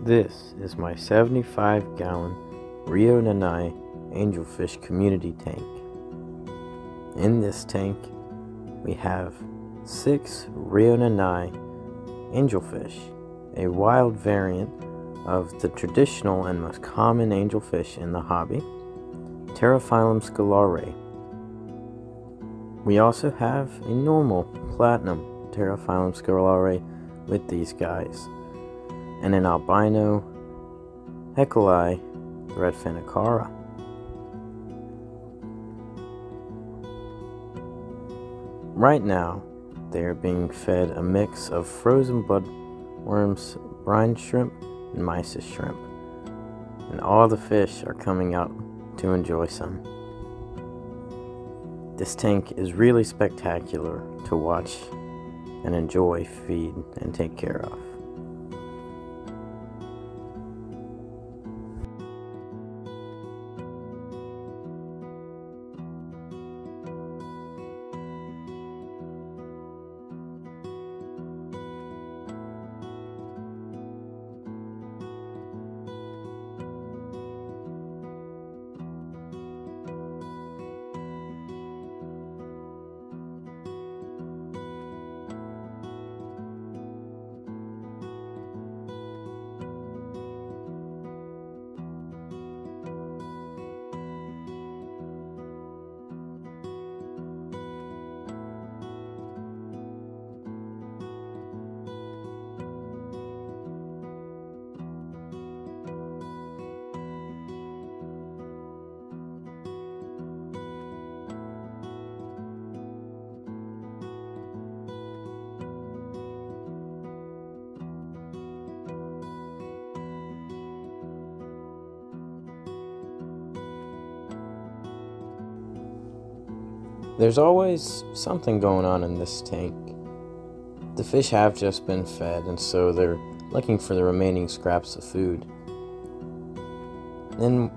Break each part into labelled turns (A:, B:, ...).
A: This is my 75-gallon Rio Nanay angelfish community tank. In this tank, we have 6 Rio Nanay angelfish, a wild variant of the traditional and most common angelfish in the hobby, Terraphyllum scalare. We also have a normal platinum Terraphyllum scalare with these guys, and an albino eques threadfin acara. Right now, they are being fed a mix of frozen bloodworms, brine shrimp, and mysis shrimp, and all the fish are coming out to enjoy some. This tank is really spectacular to watch and enjoy, feed, and take care of. There's always something going on in this tank. The fish have just been fed, and so they're looking for the remaining scraps of food. Then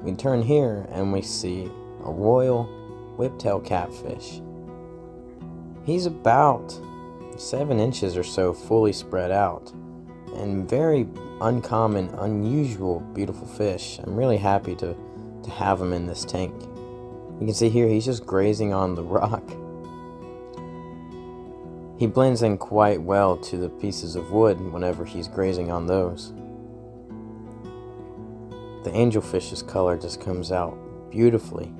A: we turn here and we see a royal whiptail catfish. He's about 7 inches or so fully spread out, and very uncommon, unusual, beautiful fish. I'm really happy to have him in this tank. You can see here he's just grazing on the rock. He blends in quite well to the pieces of wood whenever he's grazing on those. The angelfish's color just comes out beautifully.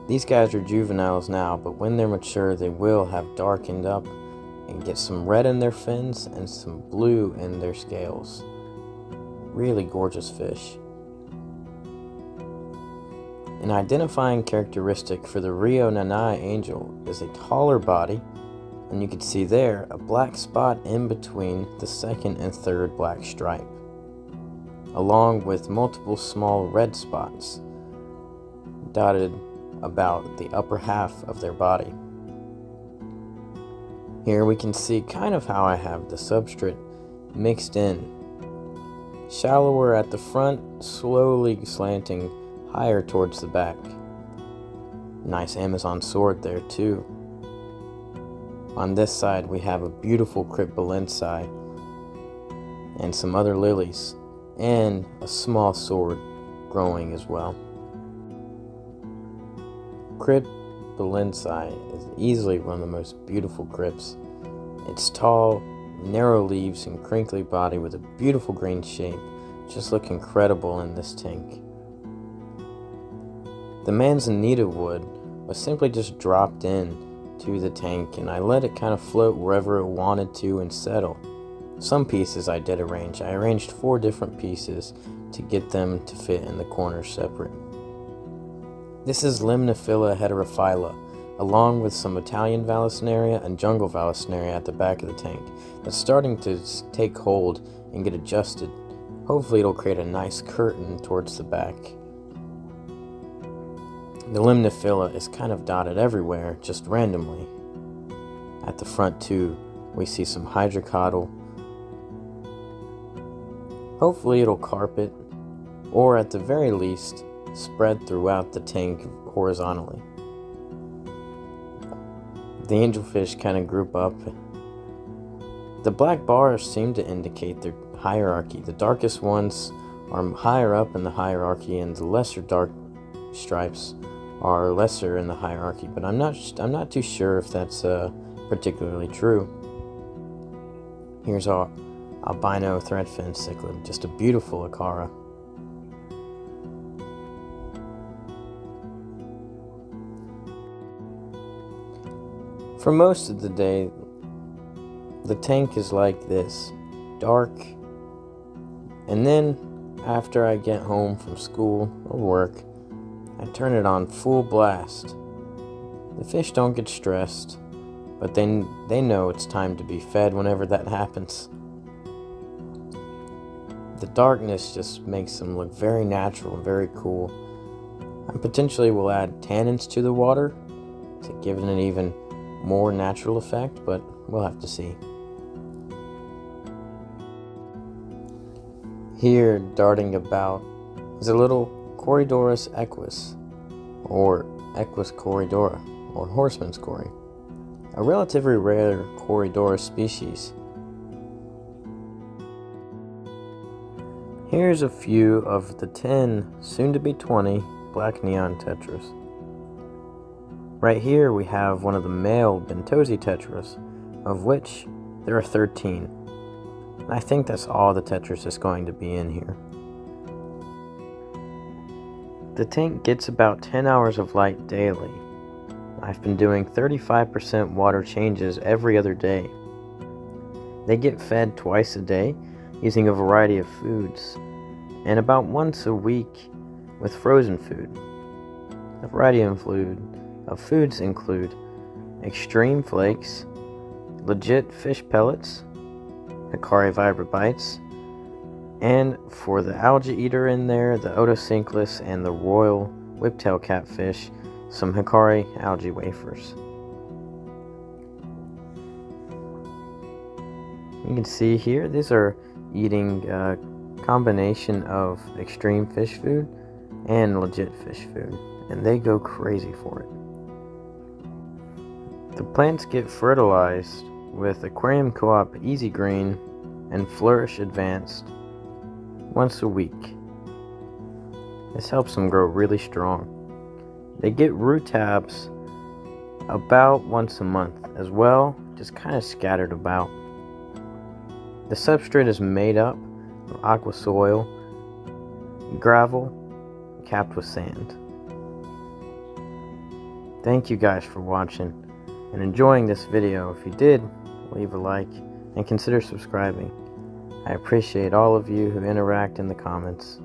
A: These guys are juveniles now, but when they're mature they will have darkened up and get some red in their fins and some blue in their scales. Really gorgeous fish. An identifying characteristic for the Rio Nanay angel is a taller body, and you can see there a black spot in between the second and third black stripe, along with multiple small red spots dotted about the upper half of their body. Here we can see kind of how I have the substrate mixed in. Shallower at the front, slowly slanting higher towards the back. Nice Amazon sword there too. On this side we have a beautiful cryptbalensi and some other lilies, and a small sword growing as well. Cryptbalensi is easily one of the most beautiful crypts. It's tall, narrow leaves and crinkly body with a beautiful green shape. Just look incredible in this tank. The manzanita wood was simply just dropped in to the tank, and I let it kind of float wherever it wanted to and settle. Some pieces I did arrange. I arranged 4 different pieces to get them to fit in the corners separate. This is Limnophila heterophylla, along with some Italian Vallisneria and jungle Vallisneria at the back of the tank. That's starting to take hold and get adjusted. Hopefully it'll create a nice curtain towards the back. The Limnophila is kind of dotted everywhere, just randomly. At the front too, we see some hydrocotyle. Hopefully it'll carpet, or at the very least, spread throughout the tank horizontally. The angelfish kind of group up. The black bars seem to indicate they're hierarchy. The darkest ones are higher up in the hierarchy, and the lesser dark stripes are lesser in the hierarchy. But I'm not too sure if that's particularly true. Here's our albino threadfin cichlid, just a beautiful acara. For most of the day, the tank is like this, dark, and then after I get home from school or work, I turn it on full blast. The fish don't get stressed, but they know it's time to be fed whenever that happens. The darkness just makes them look very natural and very cool. I potentially will add tannins to the water to give it an even more natural effect, but we'll have to see. Here, darting about, is a little corydoras eques, or eques corydora, or horseman's cory, a relatively rare corydoras species. Here's a few of the 10, soon to be 20, black neon tetras. Right here we have one of the male bentosi tetras, of which there are 13. And I think that's all the tetras that's going to be in here. The tank gets about 10 hours of light daily. I've been doing 35% water changes every other day. They get fed twice a day using a variety of foods, and about once a week with frozen food. A variety of foods include extreme flakes, legit fish pellets, hikari vibra bites, and for the algae eater in there, the otocinclus and the royal whiptail catfish, some hikari algae wafers. You can see here, these are eating a combination of extreme fish food and legit fish food, and they go crazy for it. The plants get fertilized with Aquarium Co-op Easy Green and Flourish Advanced once a week. This helps them grow really strong. They get root tabs about once a month as well, just kind of scattered about. The substrate is made up of aqua soil, gravel, capped with sand. Thank you guys for watching and enjoying this video. If you did, leave a like and consider subscribing. I appreciate all of you who interact in the comments.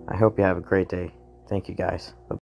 A: I hope you have a great day. Thank you guys. Bye.